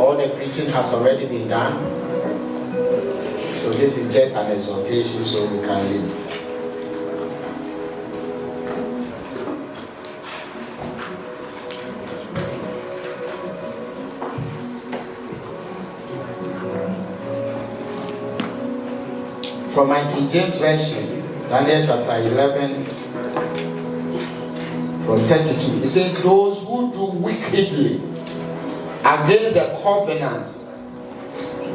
All the preaching has already been done. So this is just an exhortation so we can live. From my King James Version, Daniel chapter 11, from 32, it says, those who do wickedly against the covenant,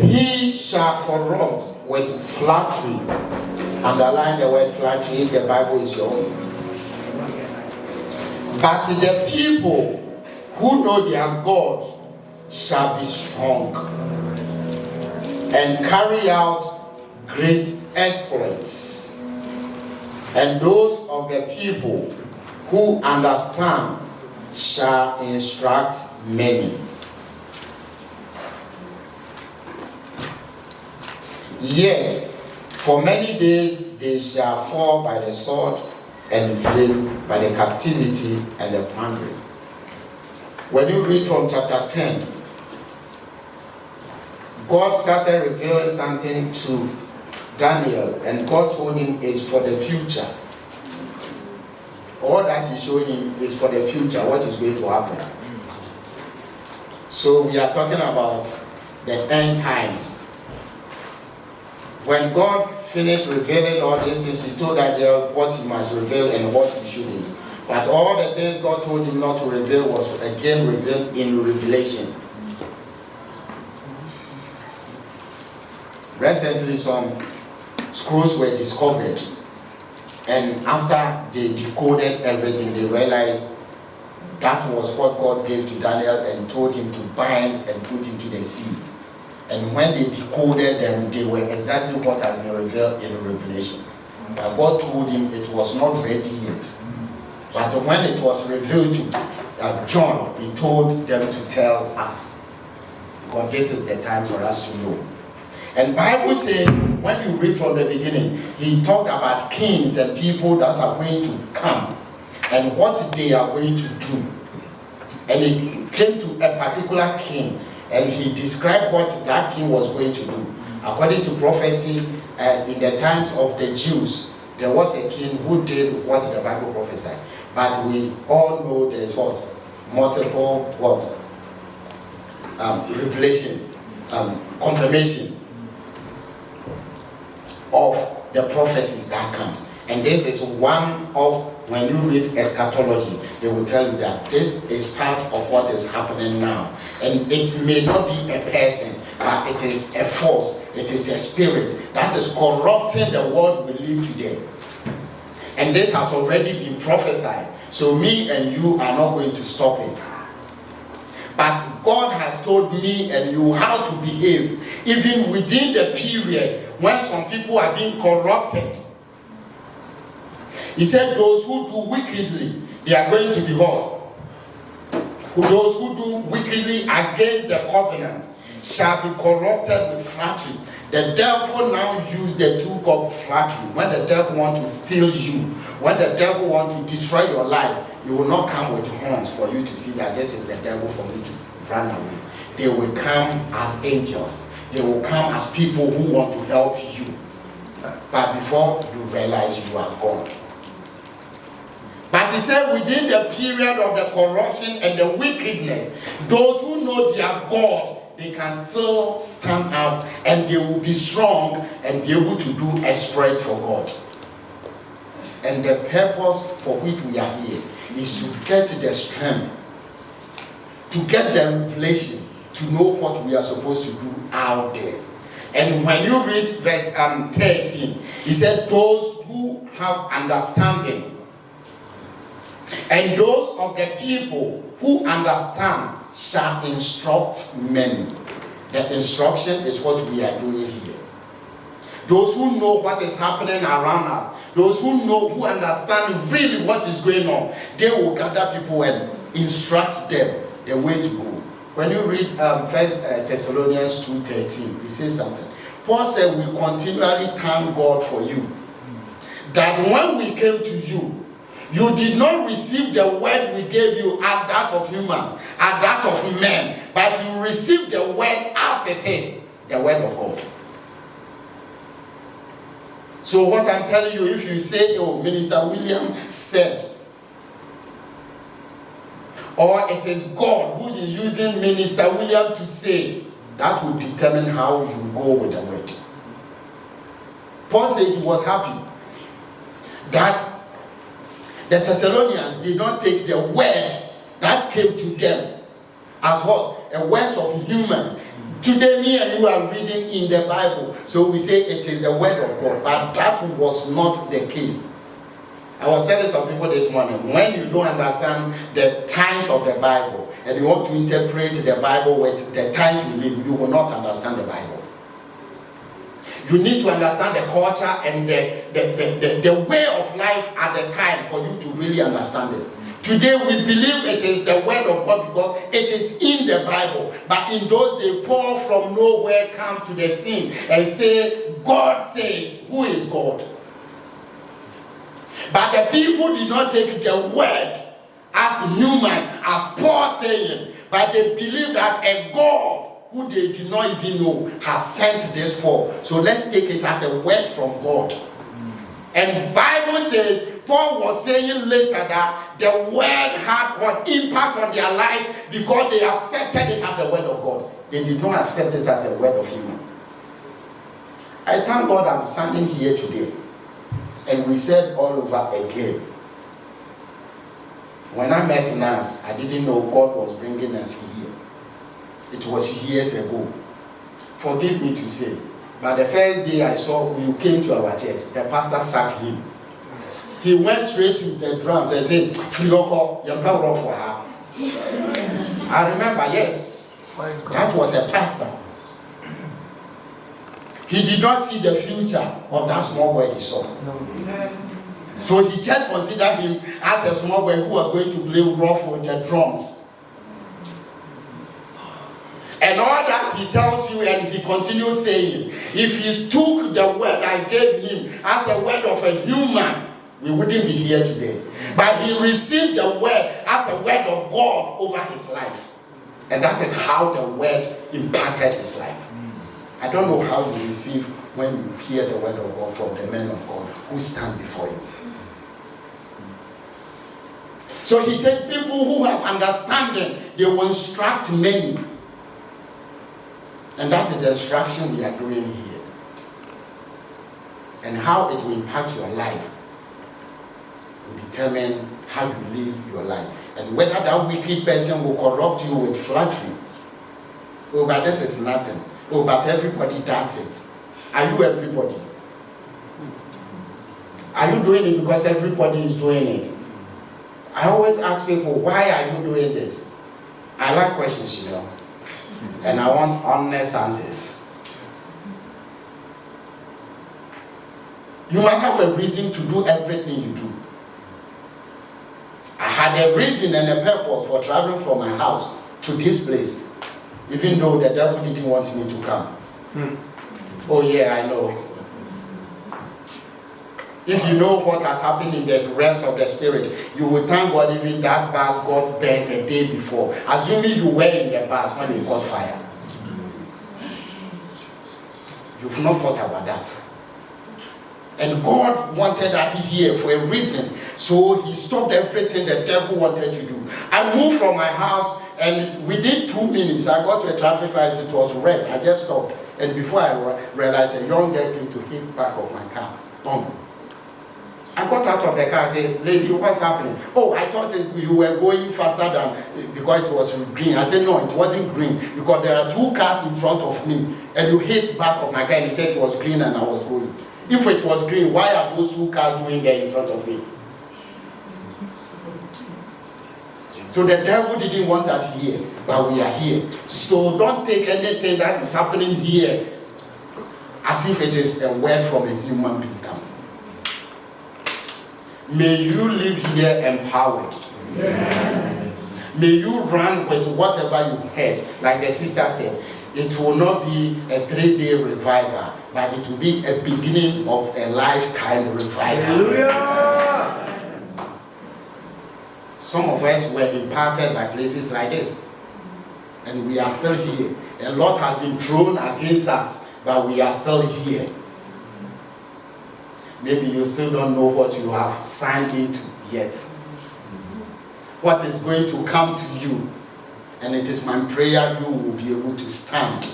he shall corrupt with flattery. Underline the word flattery if the Bible is your own. But the people who know their God shall be strong and carry out great exploits. And those of the people who understand shall instruct many. Yet, for many days they shall fall by the sword and flame, by the captivity and the plundering. When you read from chapter 10, God started revealing something to Daniel, and God told him it's for the future. All that he's showing him is for the future, what is going to happen. So we are talking about the end times. When God finished revealing all these things, he told Daniel what he must reveal and what he shouldn't. But all the things God told him not to reveal was again revealed in Revelation. Recently, some scrolls were discovered, and after they decoded everything, they realized that was what God gave to Daniel and told him to bind and put into the sea. And when they decoded them, they were exactly what had been revealed in Revelation. But God told him it was not ready yet. But when it was revealed to John, he told them to tell us. Because this is the time for us to know. And Bible says, when you read from the beginning, he talked about kings and people that are going to come and what they are going to do. And he came to a particular king, and he described what that king was going to do. According to prophecy, in the times of the Jews, there was a king who did what the Bible prophesied. But we all know there is what? Multiple what? Revelation, confirmation of the prophecies that comes. And this is one of, when you read eschatology, they will tell you that this is part of what is happening now. And it may not be a person, but it is a force, it is a spirit that is corrupting the world we live today. And this has already been prophesied. So me and you are not going to stop it. But God has told me and you how to behave, even within the period when some people are being corrupted. He said those who do wickedly, they are going to be what? Those who do wickedly against the covenant shall be corrupted with flattery. The devil now uses the tool called flattery. When the devil wants to steal you, when the devil wants to destroy your life, he will not come with horns for you to see that this is the devil for you to run away. They will come as angels. They will come as people who want to help you. But before you realize you are gone. But he said within the period of the corruption and the wickedness, those who know their God, they can still stand up and they will be strong and be able to do exploit for God. And the purpose for which we are here is to get the strength, to get the revelation, to know what we are supposed to do out there. And when you read verse 13, he said, those who have understanding, and those of the people who understand shall instruct many. The instruction is what we are doing here. Those who know what is happening around us, those who know, who understand really what is going on, they will gather people and instruct them the way to go. When you read 1 Thessalonians 2:13, it says something. Paul said, we continually thank God for you, that when we came to you, you did not receive the word we gave you as that of humans, as that of men, but you received receive the word as it is, the word of God. So what I'm telling you, if you say, oh, Minister William said, or it is God who is using Minister William to say, that will determine how you go with the word. Paul said he was happy that the Thessalonians did not take the word that came to them as what? A words of humans. Today, me and you are reading in the Bible, so we say it is the word of God, but that was not the case. I was telling some people this morning, when you don't understand the times of the Bible and you want to interpret the Bible with the times we live, you will not understand the Bible. You need to understand the culture and the way of life at the time for you to really understand it. Today we believe it is the word of God because it is in the Bible. But in those days, Paul from nowhere comes to the scene and say, God says, who is God? But the people did not take the word as human, as Paul saying, but they believe that a God who they did not even know has sent this Paul. So let's take it as a word from God. And Bible says, Paul was saying later that the word had what impact on their lives because they accepted it as a word of God. They did not accept it as a word of human. I thank God I'm standing here today. And we said all over again. When I met Nas, I didn't know God was bringing us here. It was years ago. Forgive me to say, but the first day I saw you came to our church, the pastor sacked him. He went straight to the drums and said, Filoko, you're not for her. I remember, yes, that was a pastor. He did not see the future of that small boy he saw. So he just considered him as a small boy who was going to play rough with the drums. And all that he tells you and he continues saying, if he took the word I gave him as a word of a human, we wouldn't be here today. But he received the word as a word of God over his life. And that is how the word impacted his life. I don't know how you receive when you hear the word of God from the men of God who stand before you. So he said, people who have understanding, they will instruct many. And that is the instruction we are doing here. And how it will impact your life will determine how you live your life. And whether that wicked person will corrupt you with flattery. Oh, but this is nothing. Oh, but everybody does it. Are you everybody? Are you doing it because everybody is doing it? I always ask people, why are you doing this? I like questions, you know. And I want honest answers. You must have a reason to do everything you do. I had a reason and a purpose for traveling from my house to this place. Even though the devil didn't want me to come. Oh yeah, I know. If you know what has happened in the realms of the spirit, you will thank God even that bus got burnt a day before. Assuming you were in the bus when it caught fire. You've not thought about that. And God wanted us here for a reason. So he stopped everything the devil wanted to do. I moved from my house and within 2 minutes I got to a traffic light. It was red. I just stopped. And before I realized, a young girl came to hit back of my car. Boom. I got out of the car and said, lady, what's happening? Oh, I thought you were going faster than, because it was green. I said, no, it wasn't green, because there are 2 cars in front of me, and you hit back of my car, and you said it was green and I was going. If it was green, why are those 2 cars doing there in front of me? So the devil didn't want us here, but we are here. So don't take anything that is happening here as if it is a word from a human being. May you live here empowered. Yeah. May you run with whatever you heard. Like the sister said, it will not be a 3-day revival, but it will be a beginning of a lifetime revival. Hallelujah. Some of us were imparted by places like this. and we are still here. A lot has been thrown against us, but we are still here. Maybe you still don't know what you have signed into yet. What is going to come to you, and it is my prayer you will be able to stand.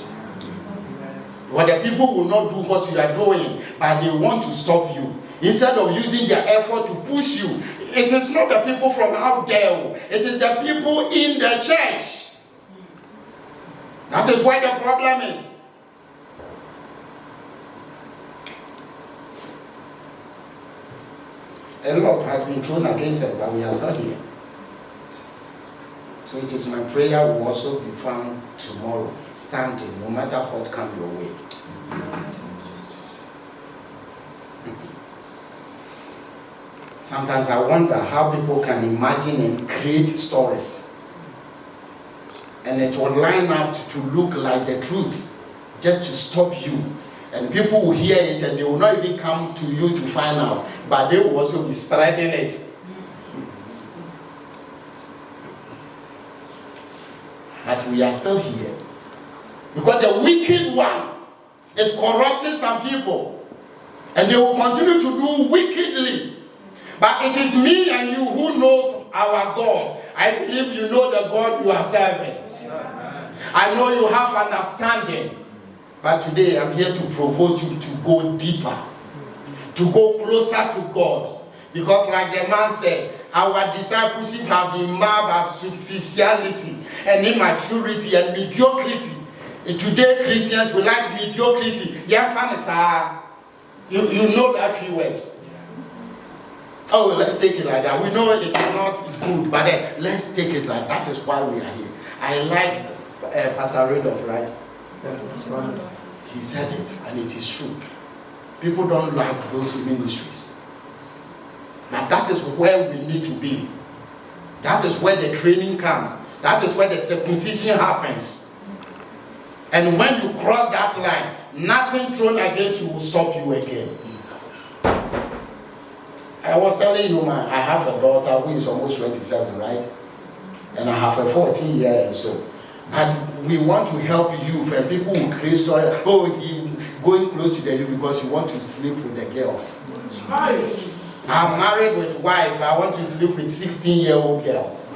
But the people will not do what you are doing, but they want to stop you. Instead of using their effort to push you, it is not the people from out there, it is the people in the church. That is where the problem is. A lot has been thrown against us, but we are still here. So it is my prayer we will also be found tomorrow, standing, no matter what comes your way. Sometimes I wonder how people can imagine and create stories, and it will line up to look like the truth, just to stop you. And people will hear it and they will not even come to you to find out, but they will also be spreading it. But we are still here. Because the wicked one is corrupting some people. And they will continue to do wickedly. But it is me and you who knows our God. I believe you know the God you are serving. I know you have understanding. But today I'm here to provoke you to go deeper. To go closer to God. Because like the man said, our discipleship have been marred by superficiality and immaturity and mediocrity. And today Christians will like mediocrity. You know that keyword. Oh, let's take it like that. We know it is not good, but then let's take it like that. That is why we are here. I like Pastor Rudolph, right? He said it, and it is true. People don't like those ministries. But that is where we need to be. That is where the training comes. That is where the circumcision happens. And when you cross that line, nothing thrown against you will stop you again. I was telling you, I have a daughter who is almost 27, right? And I have a 14-year and so. But we want to help youth, and people will create stories. Oh, he going close to the youth because you want to sleep with the girls. I'm married with wife, but I want to sleep with 16-year-old girls.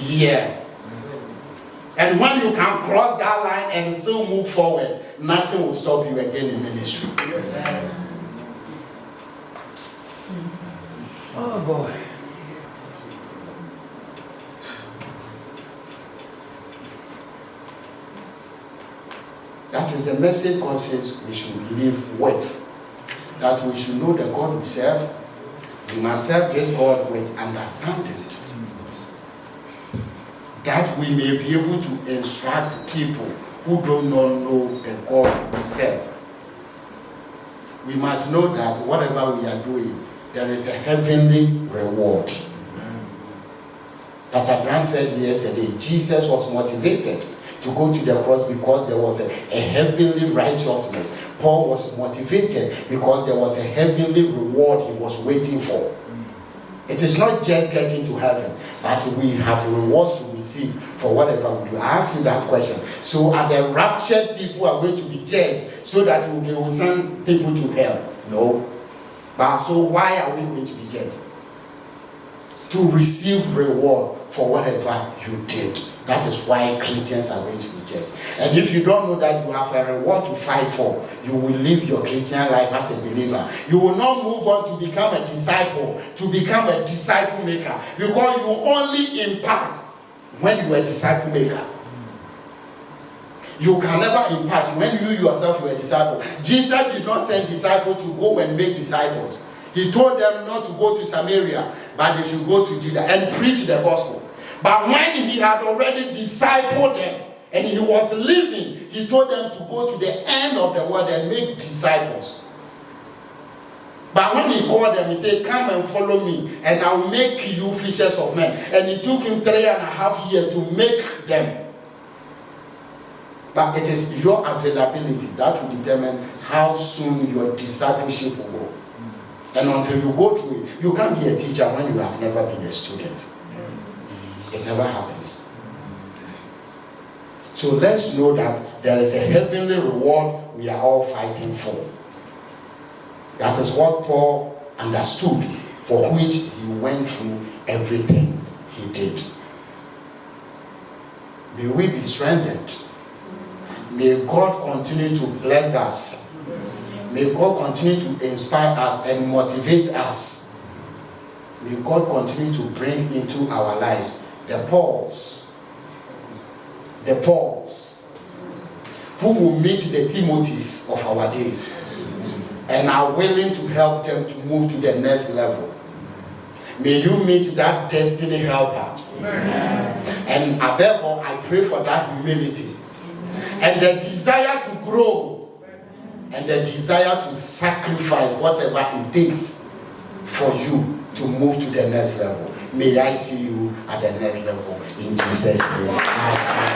Yeah. And when you can cross that line and still move forward, nothing will stop you again in ministry. Oh boy. That is the message God says we should live with. That we should know the God we serve. We must serve this God with understanding. That we may be able to instruct people who do not know the God we serve. We must know that whatever we are doing, there is a heavenly reward. Pastor Grant said yesterday, Jesus was motivated to go to the cross because there was a heavenly righteousness. Paul was motivated because there was a heavenly reward he was waiting for. It is not just getting to heaven, but we have rewards to receive for whatever we do. I asked you that question. So are the raptured people are going to be judged so that they will send people to hell? No. But so why are we going to be judged? To receive reward for whatever you did. That is why Christians are going to be judged. And if you don't know that you have a reward to fight for, you will live your Christian life as a believer. You will not move on to become a disciple, to become a disciple maker, because you only impart when you are a disciple maker. You can never impart when you yourself are a disciple. Jesus did not send disciples to go and make disciples. He told them not to go to Samaria, but they should go to Judah and preach the gospel. But when he had already discipled them and he was leaving, he told them to go to the end of the world and make disciples. But when he called them, he said, come and follow me and I'll make you fishers of men. And it took him 3.5 years to make them. But it is your availability that will determine how soon your discipleship will go. And until you go through it, you can't be a teacher when you have never been a student. It never happens. So let's know that there is a heavenly reward we are all fighting for. That is what Paul understood, for which he went through everything he did. May we be strengthened. May God continue to bless us. May God continue to inspire us and motivate us. May God continue to bring into our lives the Pauls who will meet the Timothys of our days and are willing to help them to move to the next level. May you meet that destiny helper. Amen. And above all, I pray for that humility and the desire to grow and the desire to sacrifice whatever it takes for you to move to the next level. May I see you at the next level in Jesus' name.